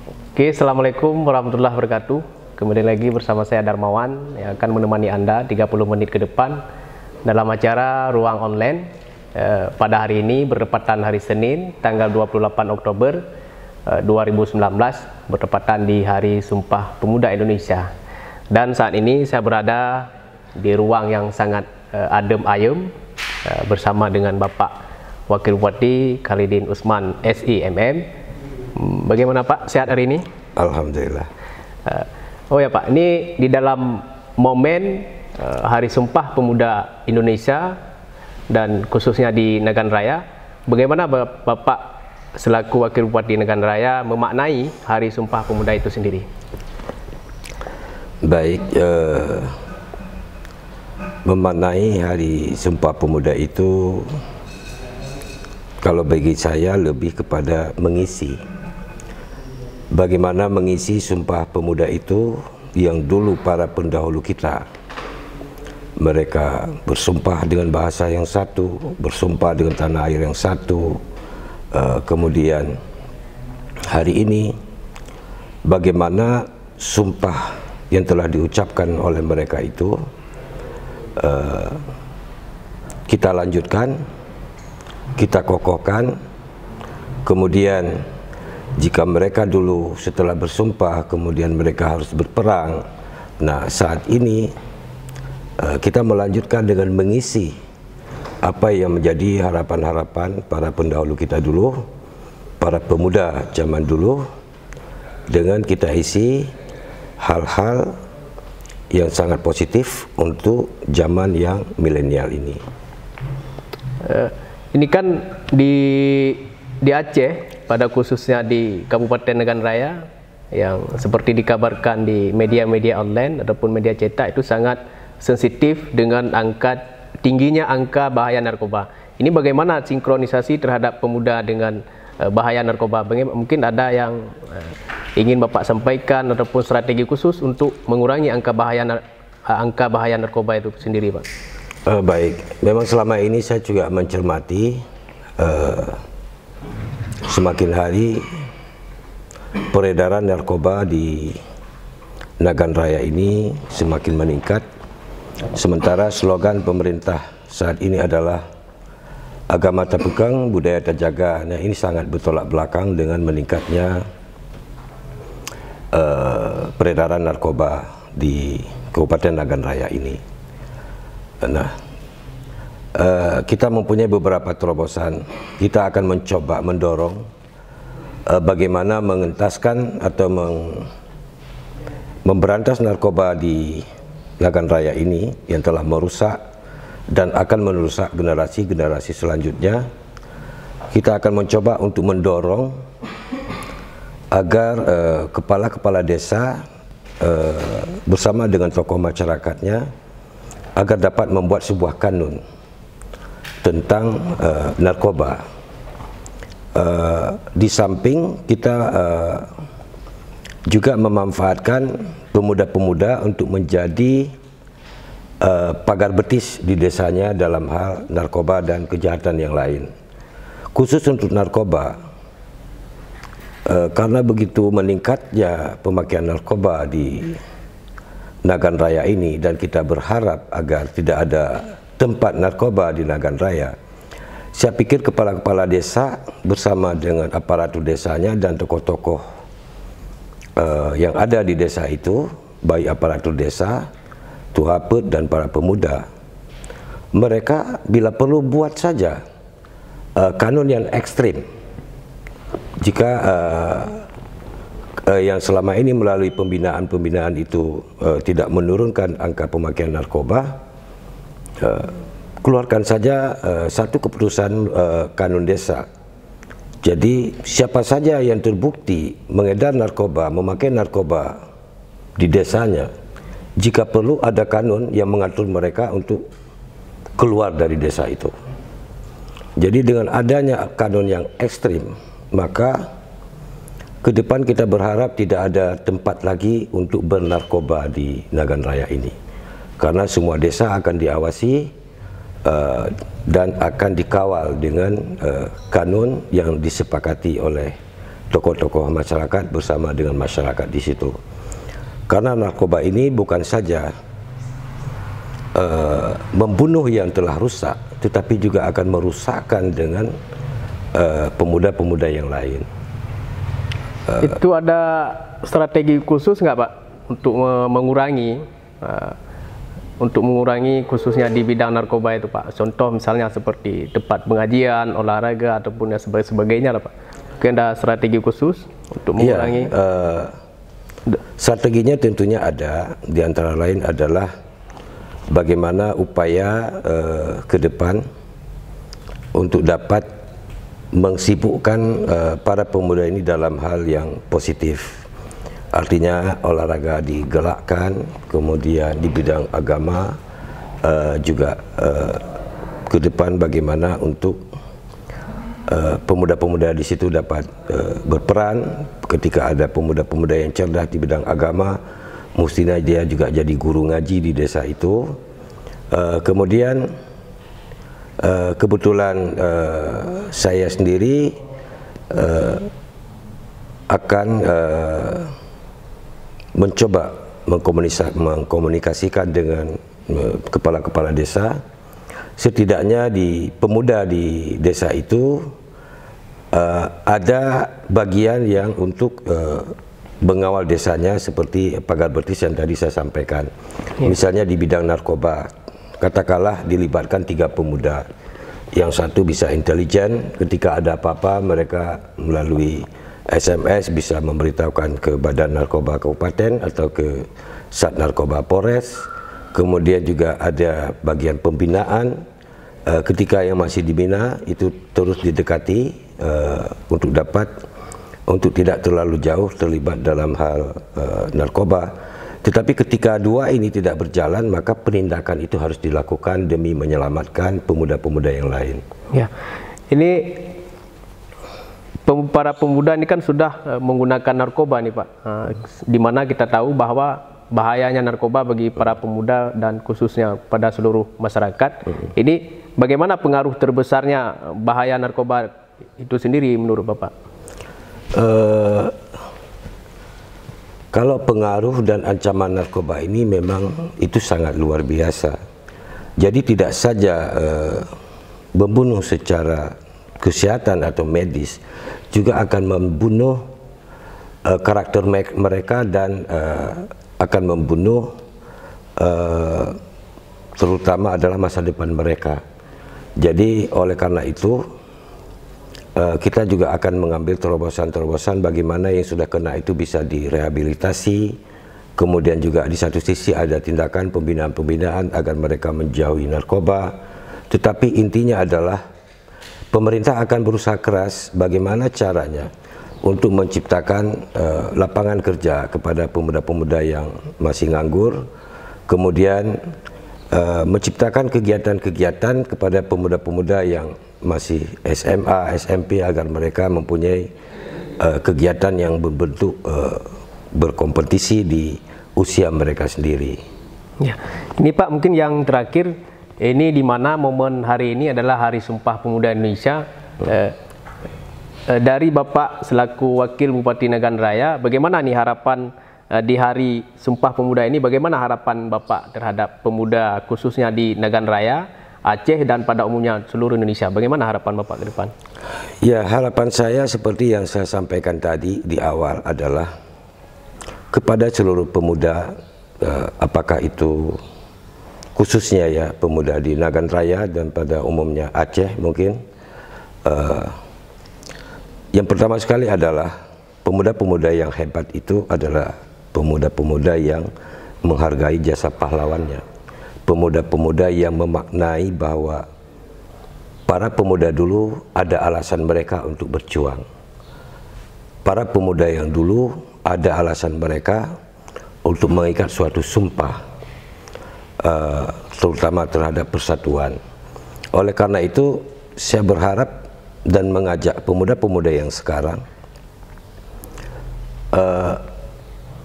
Oke, Assalamualaikum warahmatullahi wabarakatuh. Kemudian lagi bersama saya Darmawan yang akan menemani Anda 30 menit ke depan dalam acara Ruang Online pada hari ini bertepatan hari Senin tanggal 28 Oktober 2019 bertepatan di Hari Sumpah Pemuda Indonesia. Dan saat ini saya berada di ruang yang sangat adem ayem bersama dengan Bapak Wakil Bupati Khalidin Usman SIMM. Bagaimana Pak, sehat hari ini? Alhamdulillah. Oh ya Pak, ini di dalam momen Hari Sumpah Pemuda Indonesia dan khususnya di Nagan Raya, bagaimana Bapak selaku Wakil Bupati Nagan Raya memaknai Hari Sumpah Pemuda itu sendiri? Baik, memaknai Hari Sumpah Pemuda itu kalau bagi saya lebih kepada mengisi. Bagaimana mengisi Sumpah Pemuda itu yang dulu para pendahulu kita, mereka bersumpah dengan bahasa yang satu, bersumpah dengan tanah air yang satu. Kemudian hari ini bagaimana sumpah yang telah diucapkan oleh mereka itu kita lanjutkan, kita kokohkan. Kemudian jika mereka dulu setelah bersumpah kemudian mereka harus berperang, nah saat ini kita melanjutkan dengan mengisi apa yang menjadi harapan-harapan para pendahulu kita dulu, para pemuda zaman dulu, dengan kita isi hal-hal yang sangat positif untuk zaman yang milenial ini. Ini kan di Aceh, pada khususnya di Kabupaten Nagan Raya, yang seperti dikabarkan di media-media online ataupun media cetak itu sangat sensitif dengan tingginya angka bahaya narkoba. Ini bagaimana sinkronisasi terhadap pemuda dengan bahaya narkoba? Mungkin ada yang ingin Bapak sampaikan ataupun strategi khusus untuk mengurangi angka bahaya narkoba itu sendiri, Pak? Baik, memang selama ini saya juga mencermati semakin hari peredaran narkoba di Nagan Raya ini semakin meningkat. Sementara slogan pemerintah saat ini adalah agama terpegang, budaya terjaga. Nah, ini sangat bertolak belakang dengan meningkatnya peredaran narkoba di Kabupaten Nagan Raya ini. Nah, kita mempunyai beberapa terobosan. Kita akan mencoba mendorong bagaimana mengentaskan atau memberantas narkoba di Nagan Raya ini yang telah merusak dan akan merusak generasi-generasi selanjutnya. Kita akan mencoba untuk mendorong agar kepala-kepala desa bersama dengan tokoh masyarakatnya agar dapat membuat sebuah kanun tentang narkoba. Di samping kita juga memanfaatkan pemuda-pemuda untuk menjadi pagar betis di desanya dalam hal narkoba dan kejahatan yang lain. Khusus untuk narkoba, karena begitu meningkatnya pemakaian narkoba di Nagan Raya ini dan kita berharap agar tidak ada tempat narkoba di Nagan Raya. Saya pikir kepala-kepala desa bersama dengan aparatur desanya dan tokoh-tokoh yang ada di desa itu, baik aparatur desa, tuapet dan para pemuda, mereka bila perlu buat saja kanun yang ekstrim. Jika yang selama ini melalui pembinaan itu tidak menurunkan angka pemakaian narkoba, keluarkan saja satu keputusan kanun desa. Jadi siapa saja yang terbukti mengedar narkoba, memakai narkoba di desanya, jika perlu ada kanun yang mengatur mereka untuk keluar dari desa itu. Jadi dengan adanya kanun yang ekstrim, maka ke depan kita berharap tidak ada tempat lagi untuk bernarkoba di Nagan Raya ini. Karena semua desa akan diawasi dan akan dikawal dengan kanun yang disepakati oleh tokoh-tokoh masyarakat bersama dengan masyarakat di situ. Karena narkoba ini bukan saja membunuh yang telah rusak, tetapi juga akan merusakkan dengan pemuda-pemuda yang lain. Itu ada strategi khusus nggak Pak untuk mengurangi khususnya di bidang narkoba itu Pak? Contoh misalnya seperti tempat pengajian, olahraga ataupun sebagainya lah Pak. Mungkin ada strategi khusus untuk mengurangi? Strateginya tentunya ada, di antara lain adalah bagaimana upaya ke depan untuk dapat mengsibukkan para pemuda ini dalam hal yang positif. Artinya olahraga digelakkan, kemudian di bidang agama juga ke depan bagaimana untuk pemuda-pemuda di situ dapat berperan. Ketika ada pemuda-pemuda yang cerdas di bidang agama, mestinya dia juga jadi guru ngaji di desa itu. Kemudian kebetulan saya sendiri akan mencoba mengkomunikasikan dengan kepala-kepala desa. Setidaknya di pemuda di desa itu ada bagian yang untuk mengawal desanya seperti pagar betis yang tadi saya sampaikan. Misalnya di bidang narkoba, katakanlah dilibatkan 3 pemuda. Yang satu bisa intelijen, ketika ada apa-apa mereka melalui SMS bisa memberitahukan ke Badan Narkoba Kabupaten atau ke Sat Narkoba Polres. Kemudian juga ada bagian pembinaan, ketika yang masih dibina itu terus didekati untuk tidak terlalu jauh terlibat dalam hal narkoba. Tetapi ketika dua ini tidak berjalan, maka penindakan itu harus dilakukan demi menyelamatkan pemuda-pemuda yang lain. Ya, ini para pemuda ini kan sudah menggunakan narkoba nih Pak, di mana kita tahu bahwa bahayanya narkoba bagi para pemuda dan khususnya pada seluruh masyarakat. Ini bagaimana pengaruh terbesarnya bahaya narkoba itu sendiri menurut Bapak? Kalau pengaruh dan ancaman narkoba ini memang itu sangat luar biasa. Jadi tidak saja membunuh secara kesehatan atau medis, juga akan membunuh karakter mereka dan akan membunuh terutama adalah masa depan mereka. Jadi oleh karena itu kita juga akan mengambil terobosan-terobosan bagaimana yang sudah kena itu bisa direhabilitasi. Kemudian juga di satu sisi ada tindakan pembinaan-pembinaan agar mereka menjauhi narkoba. Tetapi intinya adalah pemerintah akan berusaha keras bagaimana caranya untuk menciptakan lapangan kerja kepada pemuda-pemuda yang masih nganggur. Kemudian menciptakan kegiatan-kegiatan kepada pemuda-pemuda yang masih SMA, SMP agar mereka mempunyai kegiatan yang berbentuk berkompetisi di usia mereka sendiri. Ya, ini Pak mungkin yang terakhir, ini di mana momen hari ini adalah Hari Sumpah Pemuda Indonesia. Dari Bapak selaku Wakil Bupati Nagan Raya, bagaimana nih harapan di Hari Sumpah Pemuda ini? Bagaimana harapan Bapak terhadap pemuda khususnya di Nagan Raya, Aceh dan pada umumnya seluruh Indonesia? Bagaimana harapan Bapak ke depan? Ya, harapan saya seperti yang saya sampaikan tadi di awal adalah kepada seluruh pemuda, apakah itu khususnya ya pemuda di Nagan Raya dan pada umumnya Aceh mungkin. Yang pertama sekali adalah pemuda-pemuda yang hebat itu adalah pemuda-pemuda yang menghargai jasa pahlawannya. Pemuda-pemuda yang memaknai bahwa para pemuda dulu ada alasan mereka untuk berjuang. Para pemuda yang dulu ada alasan mereka untuk mengikat suatu sumpah, terutama terhadap persatuan. Oleh karena itu, saya berharap dan mengajak pemuda-pemuda yang sekarang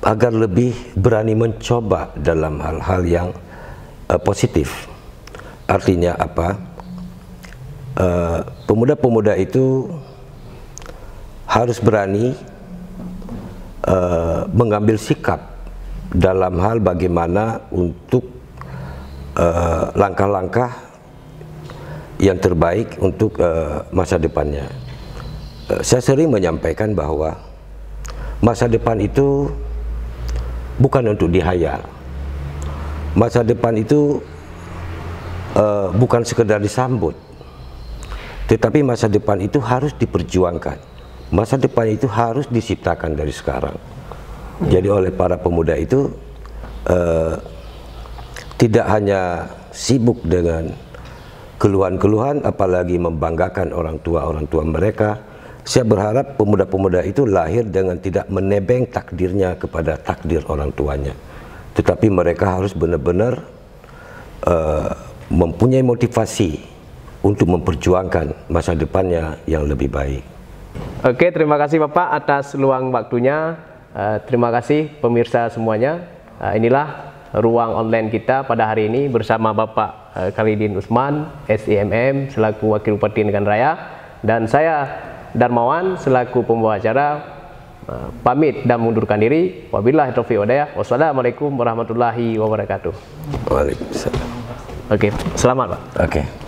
agar lebih berani mencoba dalam hal-hal yang positif. Artinya apa? Pemuda-pemuda itu harus berani mengambil sikap dalam hal bagaimana untuk langkah-langkah yang terbaik untuk masa depannya. Saya sering menyampaikan bahwa masa depan itu bukan untuk dihayal. Masa depan itu bukan sekedar disambut, tetapi masa depan itu harus diperjuangkan. Masa depan itu harus diciptakan dari sekarang. Jadi oleh para pemuda itu tidak hanya sibuk dengan keluhan-keluhan, apalagi membanggakan orang tua mereka. Saya berharap pemuda-pemuda itu lahir dengan tidak menebeng takdirnya kepada takdir orang tuanya, tetapi mereka harus benar-benar mempunyai motivasi untuk memperjuangkan masa depannya yang lebih baik. Oke, terima kasih Bapak atas luang waktunya. Terima kasih pemirsa semuanya. Inilah ruang online kita pada hari ini bersama Bapak Khalidin Usman, SIMM selaku Wakil Bupati Negara Raya, dan saya Darmawan selaku pembawa acara pamit dan mundurkan diri. Wabillahi taufiq wal hidayah. Wassalamualaikum warahmatullahi wabarakatuh. Waalaikumsalam. Oke, selamat Pak. Oke.